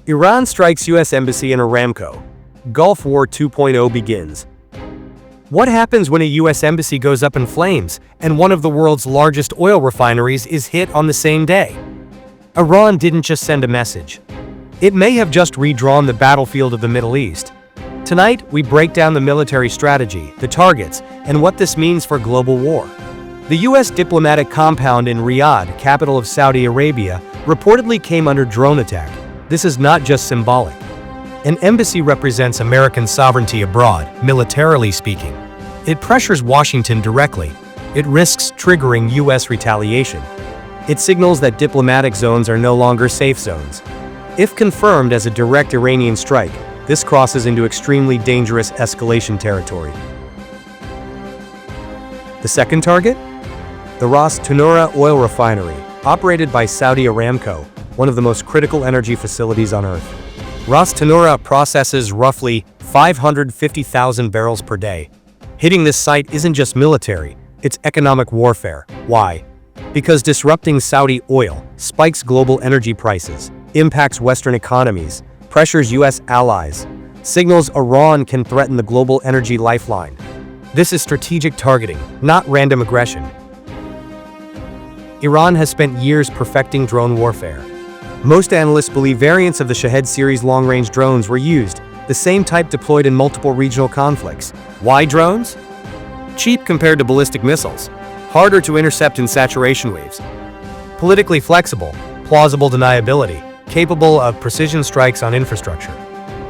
Iran strikes U.S. Embassy in Aramco. Gulf War 2.0 begins. What happens when a U.S. embassy goes up in flames and one of the world's largest oil refineries is hit on the same day? Iran didn't just send a message. It may have just redrawn the battlefield of the Middle East. Tonight, we break down the military strategy, the targets, and what this means for global war. The U.S. diplomatic compound in Riyadh, capital of Saudi Arabia, reportedly came under drone attack. This is not just symbolic. An embassy represents American sovereignty abroad, militarily speaking. It pressures Washington directly. It risks triggering U.S. retaliation. It signals that diplomatic zones are no longer safe zones. If confirmed as a direct Iranian strike, this crosses into extremely dangerous escalation territory. The second target? The Ras Tanura oil refinery, operated by Saudi Aramco, one of the most critical energy facilities on Earth. Ras Tanura processes roughly 550,000 barrels per day. Hitting this site isn't just military, it's economic warfare. Why? Because disrupting Saudi oil spikes global energy prices, impacts Western economies, pressures U.S. allies, signals Iran can threaten the global energy lifeline. This is strategic targeting, not random aggression. Iran has spent years perfecting drone warfare. Most analysts believe variants of the Shahed series long-range drones were used, the same type deployed in multiple regional conflicts. Why drones? Cheap compared to ballistic missiles, harder to intercept in saturation waves. Politically flexible, plausible deniability, capable of precision strikes on infrastructure.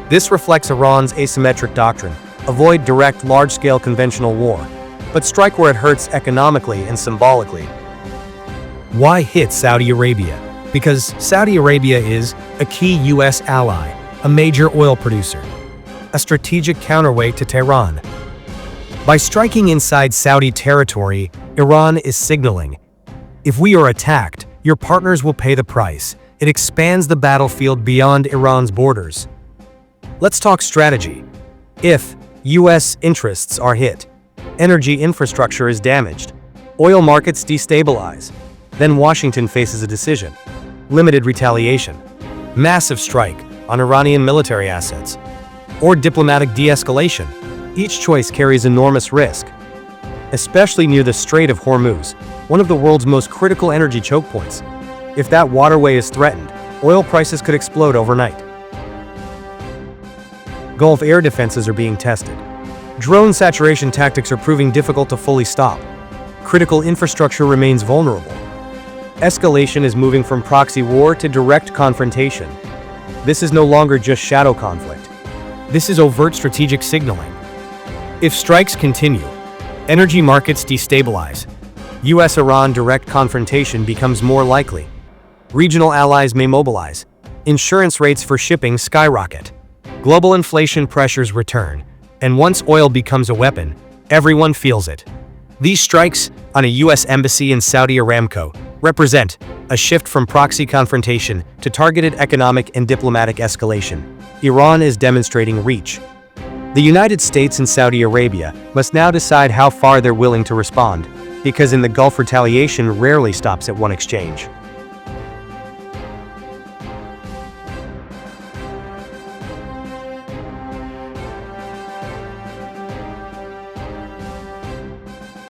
This reflects Iran's asymmetric doctrine: avoid direct, large-scale conventional war, but strike where it hurts economically and symbolically. Why hit Saudi Arabia? Because Saudi Arabia is a key U.S. ally, a major oil producer, a strategic counterweight to Tehran. By striking inside Saudi territory, Iran is signaling, if we are attacked, your partners will pay the price. It expands the battlefield beyond Iran's borders. Let's talk strategy. If U.S. interests are hit, energy infrastructure is damaged, oil markets destabilize, then Washington faces a decision: limited retaliation, massive strike on Iranian military assets, or diplomatic de-escalation. Each choice carries enormous risk, especially near the Strait of Hormuz, one of the world's most critical energy choke points. If that waterway is threatened, oil prices could explode overnight. Gulf air defenses are being tested. Drone saturation tactics are proving difficult to fully stop. Critical infrastructure remains vulnerable. Escalation is moving from proxy war to direct confrontation. This is no longer just shadow conflict. This is overt strategic signaling. If strikes continue, energy markets destabilize. U.S.-Iran direct confrontation becomes more likely. Regional allies may mobilize. Insurance rates for shipping skyrocket. Global inflation pressures return. And once oil becomes a weapon, everyone feels it. These strikes on a U.S. embassy in Saudi Aramco represent a shift from proxy confrontation to targeted economic and diplomatic escalation. Iran is demonstrating reach. The United States and Saudi Arabia must now decide how far they're willing to respond, because in the Gulf, retaliation rarely stops at one exchange.